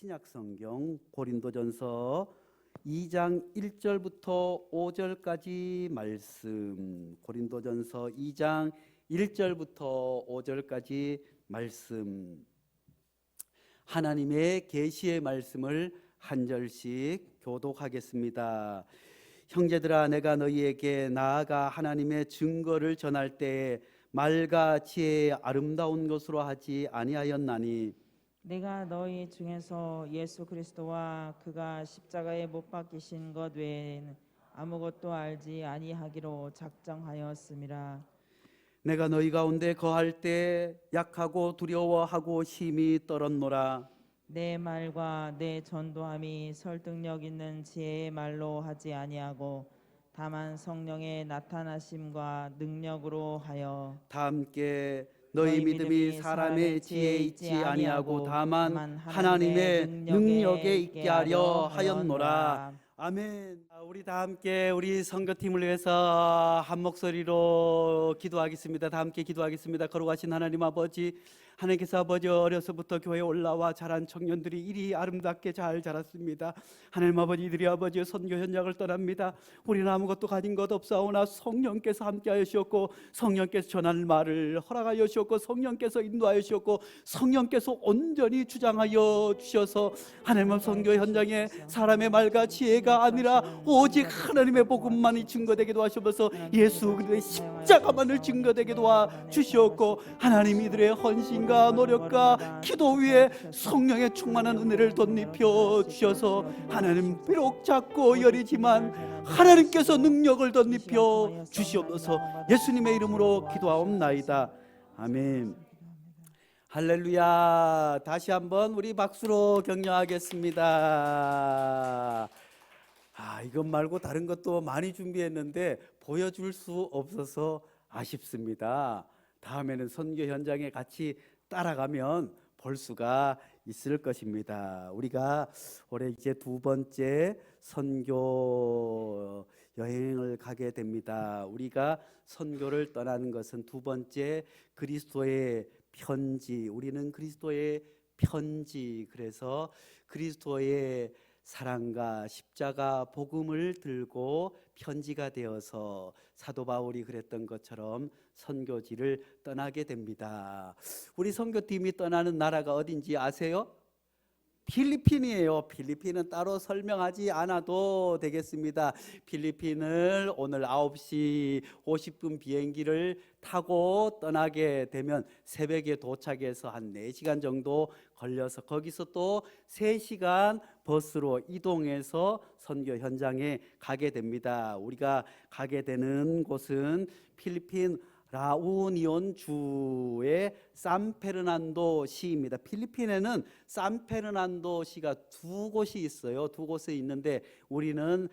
신약성경 고린도전서 2장 1절부터 5절까지 말씀, 고린도전서 2장 1절부터 5절까지 말씀, 하나님의 계시의 말씀을 한 절씩 교독하겠습니다. 형제들아, 내가 너희에게 나아가 하나님의 증거를 전할 때에 말과 지혜의 아름다운 것으로 하지 아니하였나니, 내가 너희 중에서 예수 그리스도와 그가 십자가에 못 박히신 것 외에는 아무것도 알지 아니하기로 작정하였음이라. 내가 너희 가운데 거할 때 약하고 두려워하고 심히 떨었노라. 내 말과 내 전도함이 설득력 있는 지혜의 말로 하지 아니하고 다만 성령의 나타나심과 능력으로 하여, 다 함께 너희 믿음이 사람의 지혜에 있지 아니하고 다만 하나님의 능력에 있게 하려 하였노라. 아멘. 우리 다 함께 우리 선교팀을 위해서 한 목소리로 기도하겠습니다. 다 함께 기도하겠습니다. 거룩하신 하나님 아버지, 하나님께서 아버지 어려서부터 교회에 올라와 자란 청년들이 이리 아름답게 잘 자랐습니다. 하나님 아버지, 이들이 아버지 선교 현장을 떠납니다. 우리는 아무것도 가진 것 없사오나 성령께서 함께하여 주셨고, 성령께서 전하는 말을 허락하여 주셨고, 성령께서 인도하여 주셨고, 성령께서 온전히 주장하여 주셔서 하나님의 선교 현장에 사람의 말과 지혜가 아니라 오직 하나님의 복음만이 증거되게 도와주셔서 예수 그리스도의 십자가만을 증거되게 도와주시었고, 하나님 이들의 헌신과 노력과 기도 위에 성령의 충만한 은혜를 덧입혀 주셔서 하나님 비록 작고 여리지만 하나님께서 능력을 덧입혀 주시옵소서. 예수님의 이름으로 기도하옵나이다. 아멘. 할렐루야. 다시 한번 우리 박수로 격려하겠습니다. 이것 말고 다른 것도 많이 준비했는데 보여줄 수 없어서 아쉽습니다. 다음에는 선교 현장에 같이 따라가면 볼 수가 있을 것입니다. 우리가 올해 이제 두 번째 선교 여행을 가게 됩니다. 우리가 선교를 떠나는 것은 두 번째 그리스도의 편지, 우리는 그리스도의 편지, 그래서 그리스도의 사랑과 십자가 복음을 들고 편지가 되어서 사도 바울이 그랬던 것처럼 선교지를 떠나게 됩니다. 우리 선교팀이 떠나는 나라가 어딘지 아세요? 필리핀이에요. 필리핀은 따로 설명하지 않아도 되겠습니다. 필리핀을 오늘 9시 50분 비행기를 타고 떠나게 되면 새벽에 도착해서 한 4시간 정도 걸려서 거기서 또 3시간 버스로 이동해서 선교 현장에 가게 됩니다. 우리가 가게 되는 곳은 필리핀 라우니온 주의 산페르난도 시입니다. 필리핀에는 산페르난도 시가 두 곳이 있어요. 두 곳에 있는데 우리는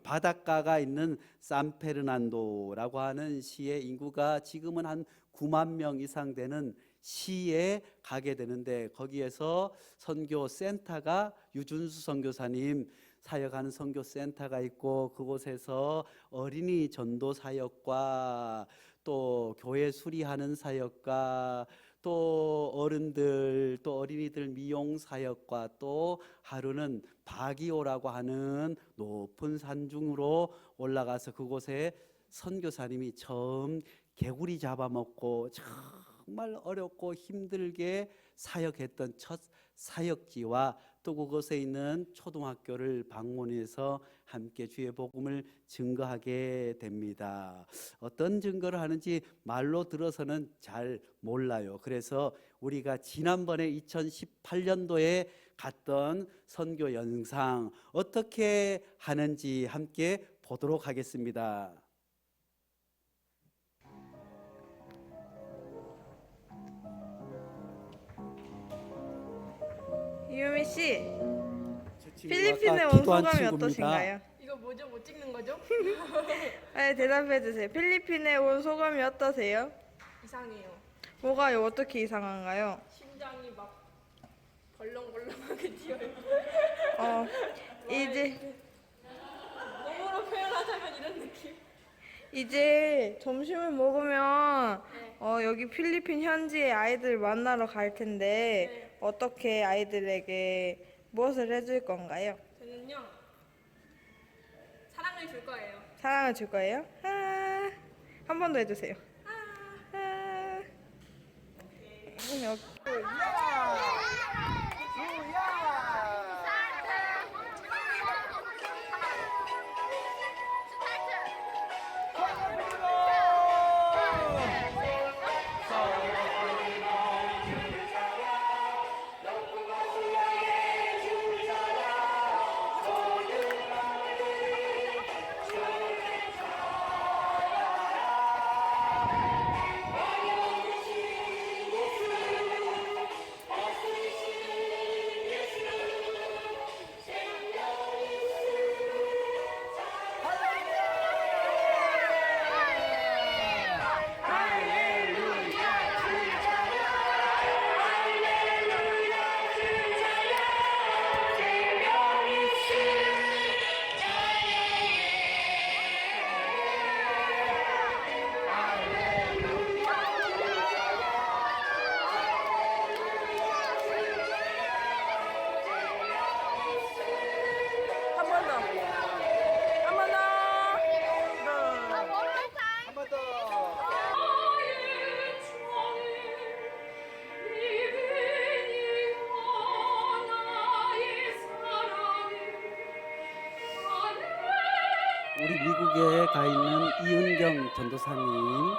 바닷가가 있는 산페르난도라고 하는 시의 인구가 지금은 한 9만 명 이상 되는 시에 가게 되는데, 거기에서 선교 센터가 유준수 선교사님 사역하는 선교 센터가 있고, 그곳에서 어린이 전도 사역과 또 교회 수리하는 사역과 또 어른들 또 어린이들 미용 사역과 또 하루는 바기오라고 하는 높은 산중으로 올라가서 그곳에 선교사님이 처음 개구리 잡아먹고 정말 어렵고 힘들게 사역했던 첫 사역지와 또 그곳에 있는 초등학교를 방문해서 함께 주의 복음을 증거하게 됩니다. 어떤 증거를 하는지 말로 들어서는 잘 몰라요. 그래서 우리가 지난번에 2018년도에 갔던 선교 영상 어떻게 하는지 함께 보도록 하겠습니다. 이유미 씨, 필리핀에 온 소감이 어떠신가요? 이거 뭐죠? 뭐 찍는 거죠? 네, 대답해 주세요. 필리핀에 온 소감이 어떠세요? 이상해요. 뭐가요? 어떻게 이상한가요? 심장이 막 벌렁벌렁하게 뛰어요. 이제 몸으로 표현하자면 이런 느낌. 이제 점심을 먹으면 네. 여기 필리핀 현지의 아이들 만나러 갈 텐데 네. 어떻게 아이들에게 무엇을 해줄 건가요? 저는요 사랑을 줄 거예요. 사랑을 줄 거예요? 한 번 더 해주세요. 아. 한 번 더. 한 번 더. 한 번 더. 우리 미국에 가 있는 이은경 전도사님.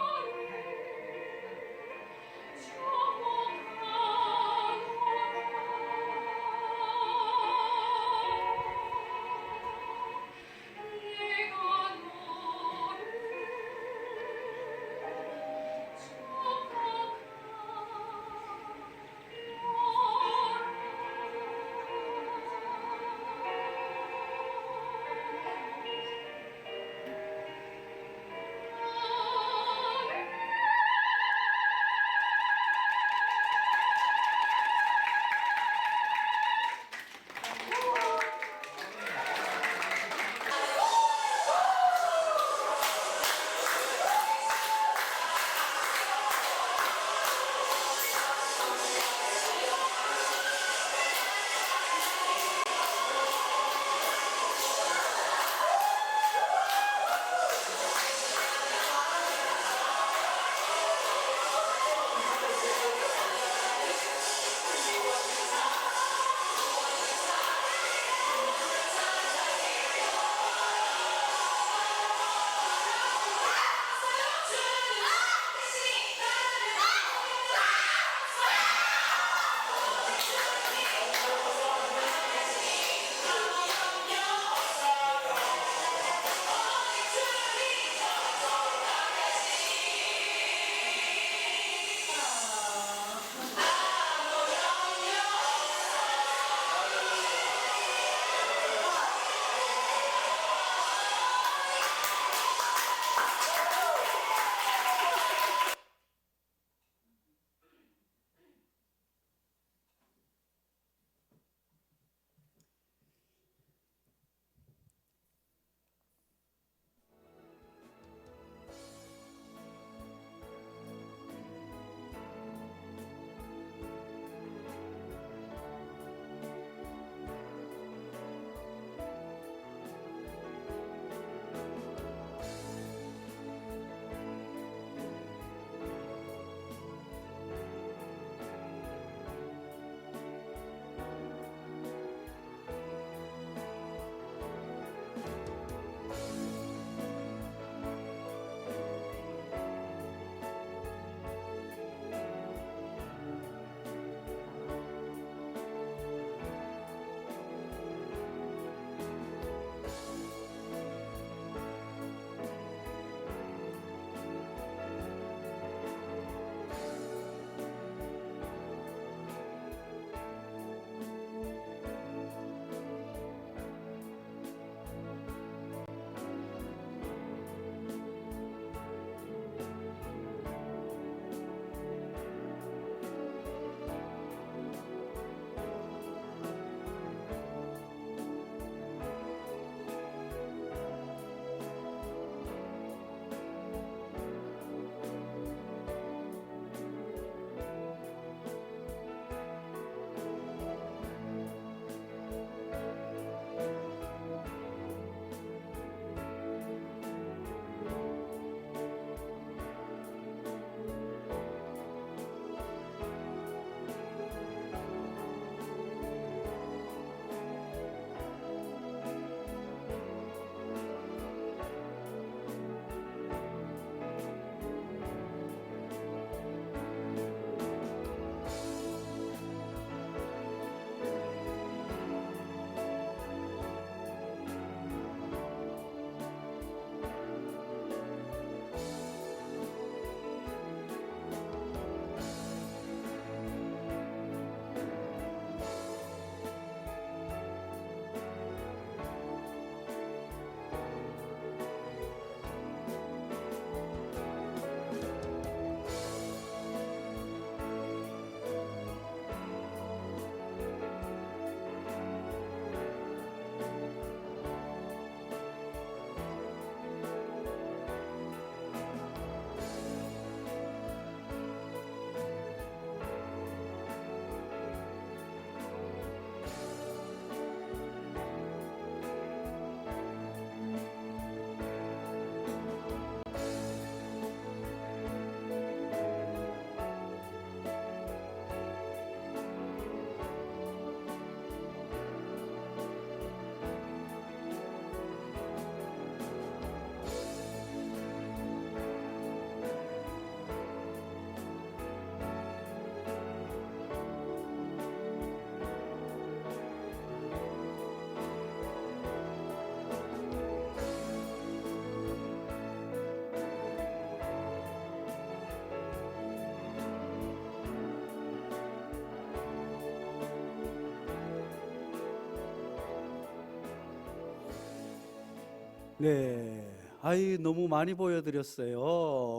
네. 아이, 너무 많이 보여드렸어요.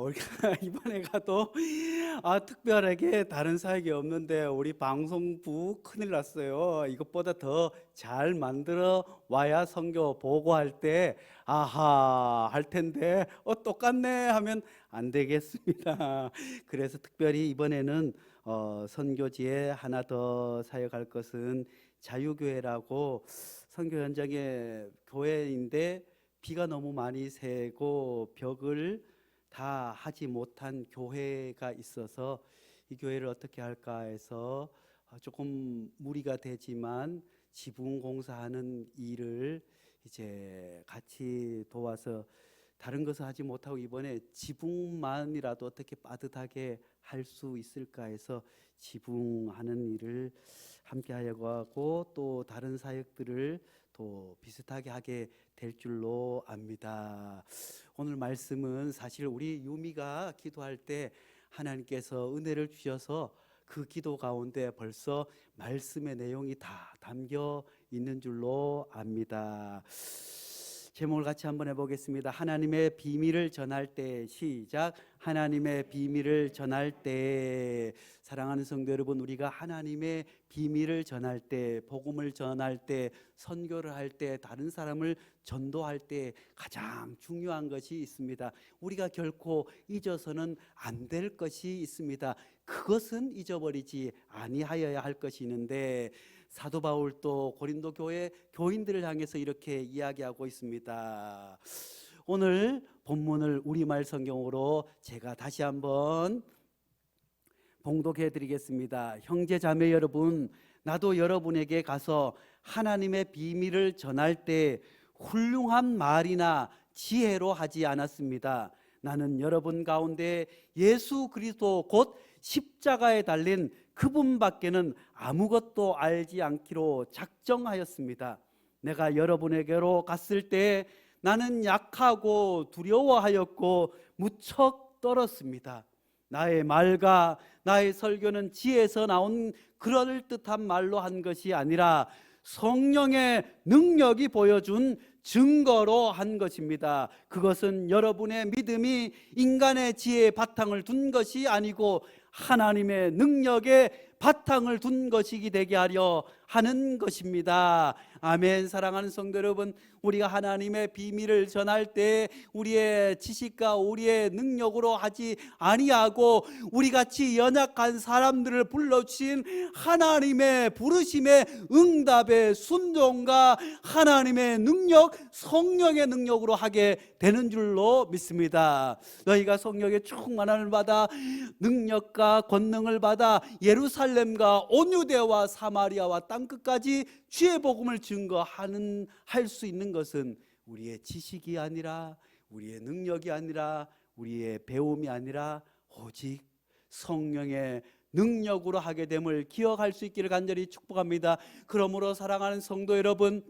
우리가 이번에 가도 특별하게 다른 사역이 없는데 우리 방송부 큰일 났어요. 이것보다 더 잘 만들어 와야 선교 보고할 때 아하 할 텐데 똑같네 하면 안 되겠습니다. 그래서 특별히 이번에는 선교지에 하나 더 사역할 것은 자유교회라고 선교 현장의 교회인데 비가 너무 많이 새고 벽을 다 하지 못한 교회가 있어서 이 교회를 어떻게 할까 해서 조금 무리가 되지만 지붕 공사하는 일을 이제 같이 도와서 다른 것을 하지 못하고 이번에 지붕만이라도 어떻게 빠듯하게 할 수 있을까 해서 지붕하는 일을 함께 하려고 하고 또 다른 사역들을 또 비슷하게 하게 될 줄로 압니다. 오늘 말씀은 사실 우리 유미가 기도할 때 하나님께서 은혜를 주셔서 그 기도 가운데 벌써 말씀의 내용이 다 담겨 있는 줄로 압니다. 제목을 같이 한번 해보겠습니다. 하나님의 비밀을 전할 때. 시작. 하나님의 비밀을 전할 때. 사랑하는 성도 여러분, 우리가 하나님의 비밀을 전할 때, 복음을 전할 때, 선교를 할 때, 다른 사람을 전도할 때 가장 중요한 것이 있습니다. 우리가 결코 잊어서는 안 될 것이 있습니다. 그것은 잊어버리지 아니하여야 할 것이 있는데 사도 바울도 고린도 교회 교인들을 향해서 이렇게 이야기하고 있습니다. 오늘 본문을 우리말 성경으로 제가 다시 한번 봉독해 드리겠습니다. 형제 자매 여러분, 나도 여러분에게 가서 하나님의 비밀을 전할 때 훌륭한 말이나 지혜로 하지 않았습니다. 나는 여러분 가운데 예수 그리스도 곧 십자가에 달린 그분밖에는 아무것도 알지 않기로 작정하였습니다. 내가 여러분에게로 갔을 때 나는 약하고 두려워하였고 무척 떨었습니다. 나의 말과 나의 설교는 지혜에서 나온 그럴듯한 말로 한 것이 아니라 성령의 능력이 보여준 증거로 한 것입니다. 그것은 여러분의 믿음이 인간의 지혜에 바탕을 둔 것이 아니고 하나님의 능력에 바탕을 둔 것이기 되게 하려 하는 것입니다. 아멘. 사랑하는 성도 여러분, 우리가 하나님의 비밀을 전할 때 우리의 지식과 우리의 능력으로 하지 아니하고 우리같이 연약한 사람들을 불러주신 하나님의 부르심의 응답의 순종과 하나님의 능력, 성령의 능력으로 하게 되는 줄로 믿습니다. 너희가 성령의 충만함을 받아 능력과 권능을 받아 예루살렘과 온 유대와 사마리아와 땅끝까지 주의 복음을 증거하는 할 수 있는 것은 우리의 지식이 아니라 우리의 능력이 아니라 우리의 배움이 아니라 오직 성령의 능력으로 하게 됨을 기억할 수 있기를 간절히 축복합니다. 그러므로 사랑하는 성도 여러분,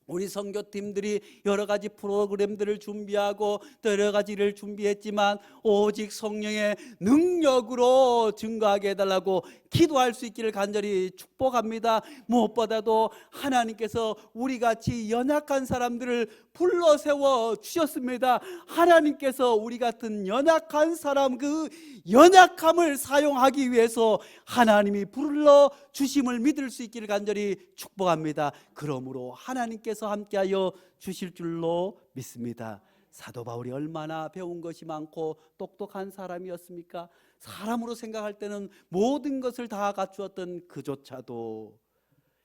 우리 선교팀들이 여러 가지 프로그램들을 준비하고 또 여러 가지를 준비했지만 오직 성령의 능력으로 증거하게 해달라고 기도할 수 있기를 간절히 축복합니다. 무엇보다도 하나님께서 우리같이 연약한 사람들을 불러 세워 주셨습니다. 하나님께서 우리 같은 연약한 사람 그 연약함을 사용하기 위해서 하나님이 불러 주심을 믿을 수 있기를 간절히 축복합니다. 그러므로 하나님께서 함께하여 주실 줄로 믿습니다. 사도 바울이 얼마나 배운 것이 많고 똑똑한 사람이었습니까? 사람으로 생각할 때는 모든 것을 다 갖추었던 그조차도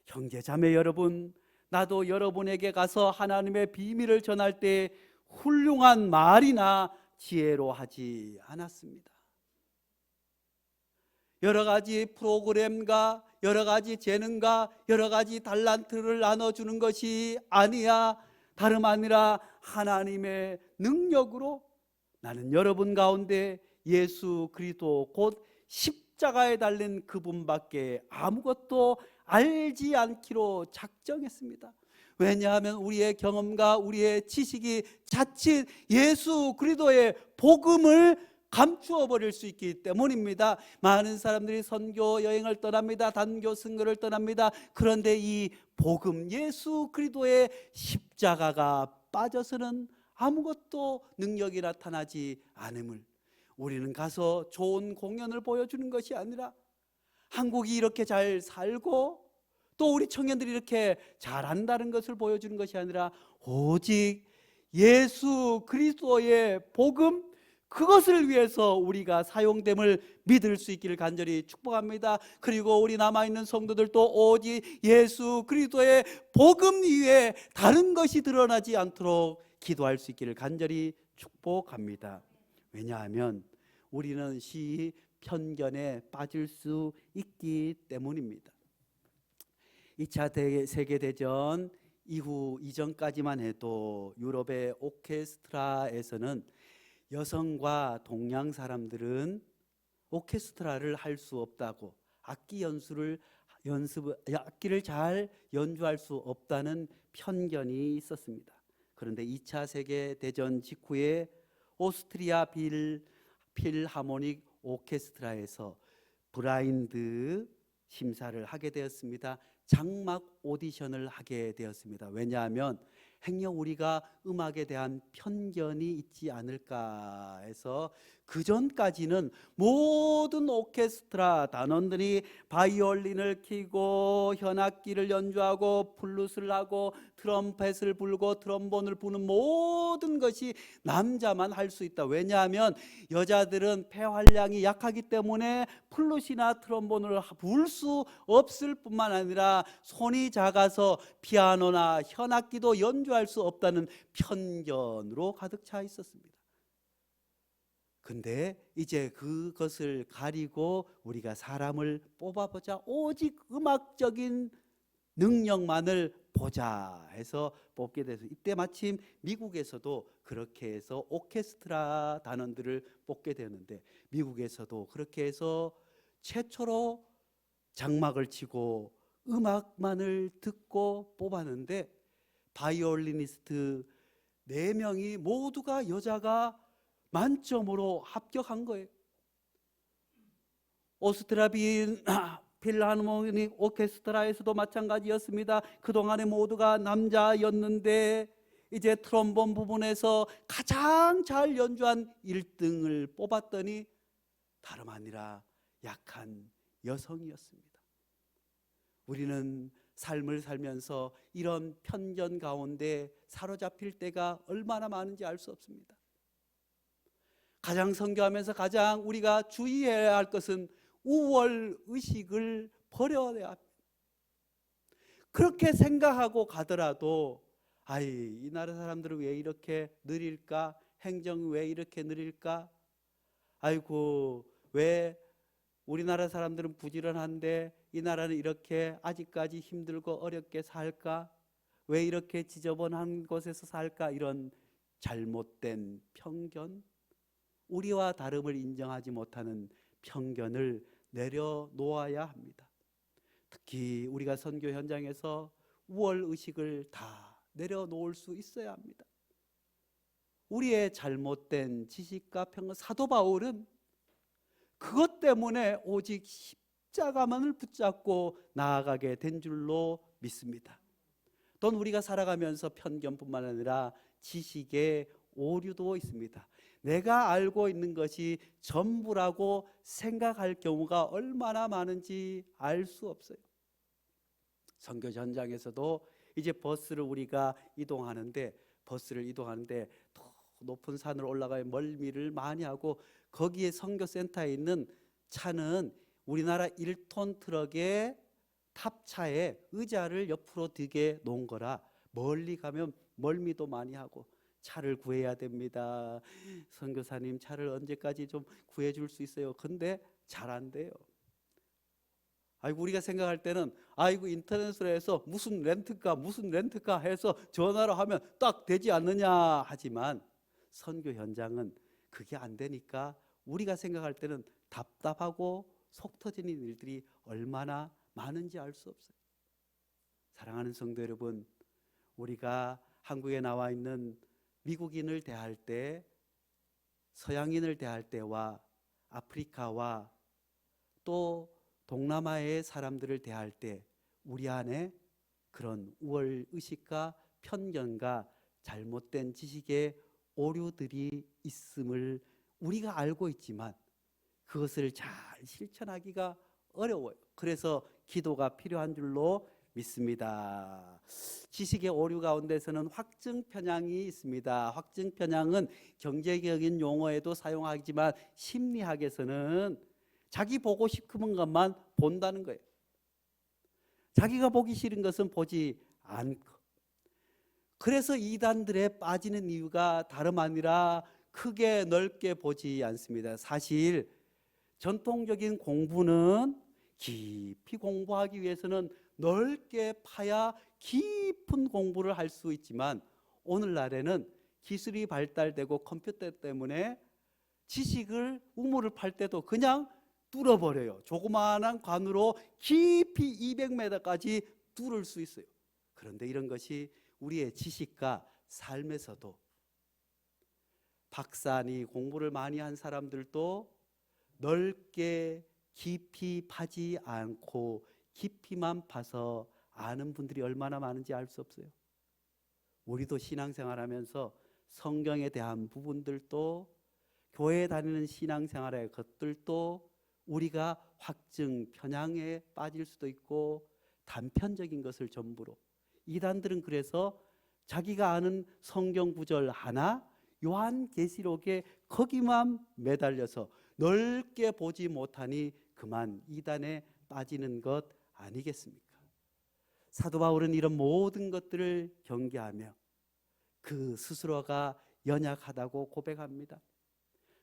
형제 자매 여러분, 나도 여러분에게 가서 하나님의 비밀을 전할 때 훌륭한 말이나 지혜로 하지 않았습니다. 여러 가지 프로그램과 여러 가지 재능과 여러 가지 달란트를 나눠주는 것이 아니야. 다름 아니라 하나님의 능력으로 나는 여러분 가운데 예수 그리스도 곧 십자가에 달린 그분밖에 아무것도 알지 않기로 작정했습니다. 왜냐하면 우리의 경험과 우리의 지식이 자칫 예수 그리스도의 복음을 감추어 버릴 수 있기 때문입니다. 많은 사람들이 선교 여행을 떠납니다. 단교 선교를 떠납니다. 그런데 이 복음 예수 그리스도의 십자가가 빠져서는 아무것도 능력이 나타나지 않음을, 우리는 가서 좋은 공연을 보여주는 것이 아니라 한국이 이렇게 잘 살고 또 우리 청년들이 이렇게 잘한다는 것을 보여주는 것이 아니라 오직 예수 그리스도의 복음, 그것을 위해서 우리가 사용됨을 믿을 수 있기를 간절히 축복합니다. 그리고 우리 남아있는 성도들도 오직 예수 그리스도의 복음 위에 다른 것이 드러나지 않도록 기도할 수 있기를 간절히 축복합니다. 왜냐하면 우리는 시 편견에 빠질 수 있기 때문입니다. 2차 세계대전 이전까지만 해도 유럽의 오케스트라에서는 여성과 동양 사람들은 오케스트라를 할 수 없다고, 악기를 잘 연주할 수 없다는 편견이 있었습니다. 그런데 2차 세계대전 직후에 오스트리아 필하모닉 오케스트라에서 블라인드 심사를 하게 되었습니다. 장막 오디션을 하게 되었습니다. 왜냐하면 행여 우리가 음악에 대한 편견이 있지 않을까 해서 그 전까지는 모든 오케스트라 단원들이 바이올린을 켜고 현악기를 연주하고 플루스를 하고 트럼펫을 불고 트럼본을 부는 모든 것이 남자만 할 수 있다. 왜냐하면 여자들은 폐활량이 약하기 때문에 플룻이나 트럼본을 불 수 없을 뿐만 아니라 손이 작아서 피아노나 현악기도 연주할 수 없다는 편견으로 가득 차 있었습니다. 근데 이제 그것을 가리고 우리가 사람을 뽑아보자, 오직 음악적인 능력만을 보자 해서 뽑게 돼서, 이때 마침 미국에서도 그렇게 해서 오케스트라 단원들을 뽑게 되는데, 미국에서도 그렇게 해서 최초로 장막을 치고 음악만을 듣고 뽑았는데 바이올리니스트 4명이 모두가 여자가 만점으로 합격한 거예요. 오스트리아 필하모닉 오케스트라에서도 마찬가지였습니다. 그동안에 모두가 남자였는데 이제 트럼본 부분에서 가장 잘 연주한 1등을 뽑았더니 다름 아니라 약한 여성이었습니다. 우리는 삶을 살면서 이런 편견 가운데 사로잡힐 때가 얼마나 많은지 알 수 없습니다. 가장 선교하면서 가장 우리가 주의해야 할 것은 우월 의식을 버려야 합니다. 그렇게 생각하고 가더라도 이 나라 사람들은 왜 이렇게 느릴까? 행정이 왜 이렇게 느릴까? 아이고, 왜 우리나라 사람들은 부지런한데 이 나라는 이렇게 아직까지 힘들고 어렵게 살까? 왜 이렇게 지저분한 곳에서 살까? 이런 잘못된 편견, 우리와 다름을 인정하지 못하는 편견을 내려놓아야 합니다. 특히 우리가 선교 현장에서 우월 의식을 다 내려놓을 수 있어야 합니다. 우리의 잘못된 지식과 편견, 사도 바울은 그것 때문에 오직 십자가만을 붙잡고 나아가게 된 줄로 믿습니다. 또한 우리가 살아가면서 편견뿐만 아니라 지식의 오류도 있습니다. 내가 알고 있는 것이 전부라고 생각할 경우가 얼마나 많은지 알 수 없어요. 선교 현장에서도 이제 우리가 버스를 이동하는데 더 높은 산을 올라가야 멀미를 많이 하고, 거기에 선교센터에 있는 차는 우리나라 1톤 트럭의 탑차에 의자를 옆으로 뒤게 놓은 거라 멀리 가면 멀미도 많이 하고 차를 구해야 됩니다. 선교사님, 차를 언제까지 좀 구해줄 수 있어요? 근데 잘 안 돼요. 우리가 생각할 때는 인터넷으로 해서 무슨 렌트카 해서 전화로 하면 딱 되지 않느냐 하지만, 선교 현장은 그게 안 되니까 우리가 생각할 때는 답답하고 속 터지는 일들이 얼마나 많은지 알 수 없어요. 사랑하는 성도 여러분, 우리가 한국에 나와 있는 미국인을 대할 때, 서양인을 대할 때와 아프리카와 또 동남아의 사람들을 대할 때 우리 안에 그런 우월 의식과 편견과 잘못된 지식의 오류들이 있음을 우리가 알고 있지만 그것을 잘 실천하기가 어려워요. 그래서 기도가 필요한 줄로 믿습니다. 지식의 오류 가운데서는 확증 편향이 있습니다. 확증 편향은 경제적인 용어에도 사용하지만 심리학에서는 자기 보고 싶은 것만 본다는 거예요. 자기가 보기 싫은 것은 보지 않고. 그래서 이단들에 빠지는 이유가 다름 아니라 크게 넓게 보지 않습니다. 사실 전통적인 공부는 깊이 공부하기 위해서는 넓게 파야 깊은 공부를 할 수 있지만 오늘날에는 기술이 발달되고 컴퓨터 때문에 지식을 우물을 팔 때도 그냥 뚫어버려요. 조그마한 관으로 깊이 200m까지 뚫을 수 있어요. 그런데 이런 것이 우리의 지식과 삶에서도 박사니 공부를 많이 한 사람들도 넓게 깊이 파지 않고 깊이만 파서 아는 분들이 얼마나 많은지 알 수 없어요. 우리도 신앙생활하면서 성경에 대한 부분들도 교회 다니는 신앙생활의 것들도 우리가 확증 편향에 빠질 수도 있고 단편적인 것을 전부로 이단들은 그래서 자기가 아는 성경 구절 하나 요한계시록에 거기만 매달려서 넓게 보지 못하니 그만 이단에 빠지는 것 아니겠습니까? 사도 바울은 이런 모든 것들을 경계하며 그 스스로가 연약하다고 고백합니다.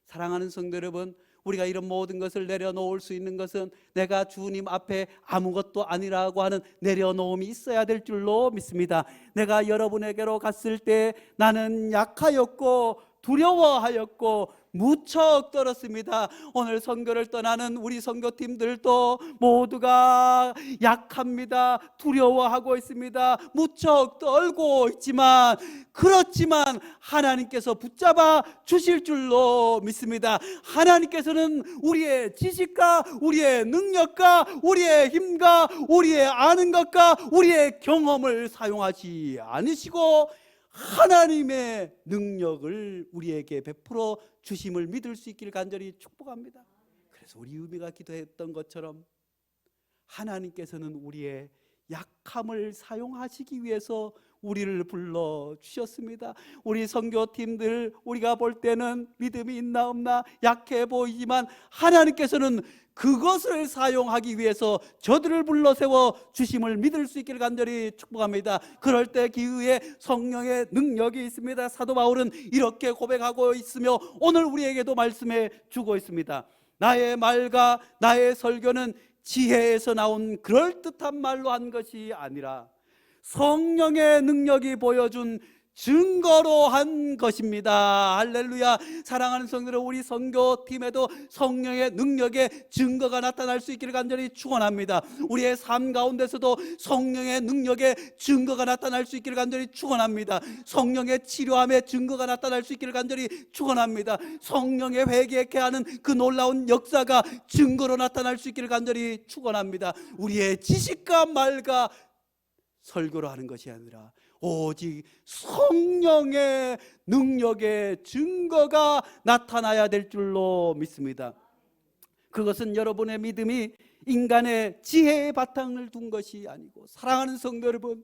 사랑하는 성도 여러분, 우리가 이런 모든 것을 내려놓을 수 있는 것은 내가 주님 앞에 아무것도 아니라고 하는 내려놓음이 있어야 될 줄로 믿습니다. 내가 여러분에게로 갔을 때 나는 약하였고 두려워하였고 무척 떨었습니다. 오늘 선교를 떠나는 우리 선교팀들도 모두가 약합니다. 두려워하고 있습니다. 무척 떨고 있지만 그렇지만 하나님께서 붙잡아 주실 줄로 믿습니다. 하나님께서는 우리의 지식과 우리의 능력과 우리의 힘과 우리의 아는 것과 우리의 경험을 사용하지 않으시고 하나님의 능력을 우리에게 베풀어 주심을 믿을 수 있기를 간절히 축복합니다. 그래서 우리 유미가 기도했던 것처럼 하나님께서는 우리의 약함을 사용하시기 위해서 우리를 불러 주셨습니다. 우리 선교팀들 우리가 볼 때는 믿음이 있나 없나 약해 보이지만 하나님께서는 그것을 사용하기 위해서 저들을 불러 세워 주심을 믿을 수 있기를 간절히 축복합니다. 그럴 때 기후에 성령의 능력이 있습니다. 사도 바울은 이렇게 고백하고 있으며 오늘 우리에게도 말씀해 주고 있습니다. 나의 말과 나의 설교는 지혜에서 나온 그럴듯한 말로 한 것이 아니라 성령의 능력이 보여준 증거로 한 것입니다. 할렐루야. 사랑하는 성도들, 우리 선교팀에도 성령의 능력의 증거가 나타날 수 있기를 간절히 축원합니다. 우리의 삶 가운데서도 성령의 능력의 증거가 나타날 수 있기를 간절히 축원합니다. 성령의 치료함의 증거가 나타날 수 있기를 간절히 축원합니다. 성령의 회개케 하는 그 놀라운 역사가 증거로 나타날 수 있기를 간절히 축원합니다. 우리의 지식과 말과 설교로 하는 것이 아니라 오직 성령의 능력의 증거가 나타나야 될 줄로 믿습니다. 그것은 여러분의 믿음이 인간의 지혜의 바탕을 둔 것이 아니고, 사랑하는 성도 여러분,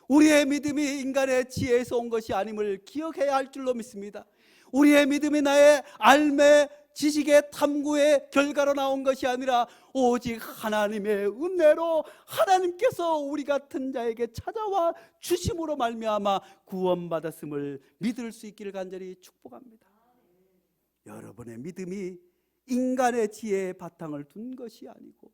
우리의 믿음이 인간의 지혜에서 온 것이 아님을 기억해야 할 줄로 믿습니다. 우리의 믿음이 나의 알매 지식의 탐구의 결과로 나온 것이 아니라 오직 하나님의 은혜로 하나님께서 우리 같은 자에게 찾아와 주심으로 말미암아 구원받았음을 믿을 수 있기를 간절히 축복합니다. 여러분의 믿음이 인간의 지혜의 바탕을 둔 것이 아니고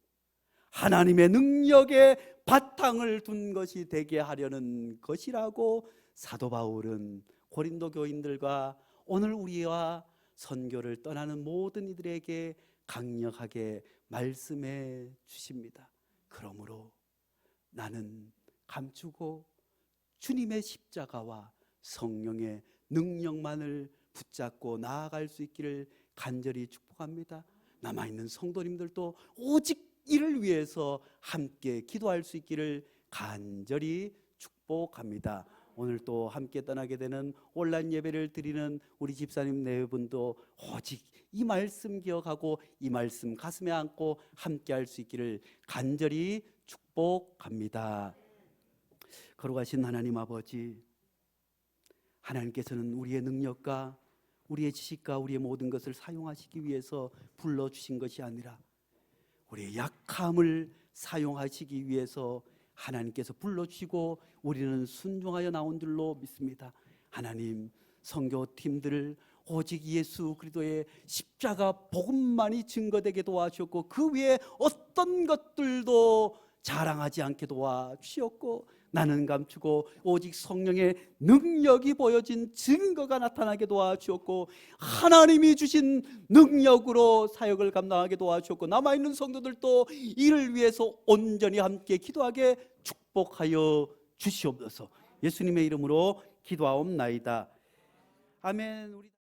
하나님의 능력의 바탕을 둔 것이 되게 하려는 것이라고 사도 바울은 고린도 교인들과 오늘 우리와 선교를 떠나는 모든 이들에게 강력하게 말씀해 주십니다. 그러므로 나는 감추고 주님의 십자가와 성령의 능력만을 붙잡고 나아갈 수 있기를 간절히 축복합니다. 남아있는 성도님들도 오직 이를 위해서 함께 기도할 수 있기를 간절히 축복합니다. 오늘 또 함께 떠나게 되는 온라인 예배를 드리는 우리 집사님 네 분도 오직 이 말씀 기억하고 이 말씀 가슴에 안고 함께 할 수 있기를 간절히 축복합니다. 거룩하신 하나님 아버지, 하나님께서는 우리의 능력과 우리의 지식과 우리의 모든 것을 사용하시기 위해서 불러주신 것이 아니라 우리의 약함을 사용하시기 위해서 하나님께서 불러주시고 우리는 순종하여 나온 줄로 믿습니다. 하나님, 선교팀들을 오직 예수 그리스도의 십자가 복음만이 증거되게 도와주셨고 그 위에 어떤 것들도 자랑하지 않게 도와주셨고 나는 감추고 오직 성령의 능력이 보여진 증거가 나타나게 도와주셨고 하나님이 주신 능력으로 사역을 감당하게 도와주셨고 남아있는 성도들도 이를 위해서 온전히 함께 기도하게 축복하여 주시옵소서. 예수님의 이름으로 기도하옵나이다. 아멘.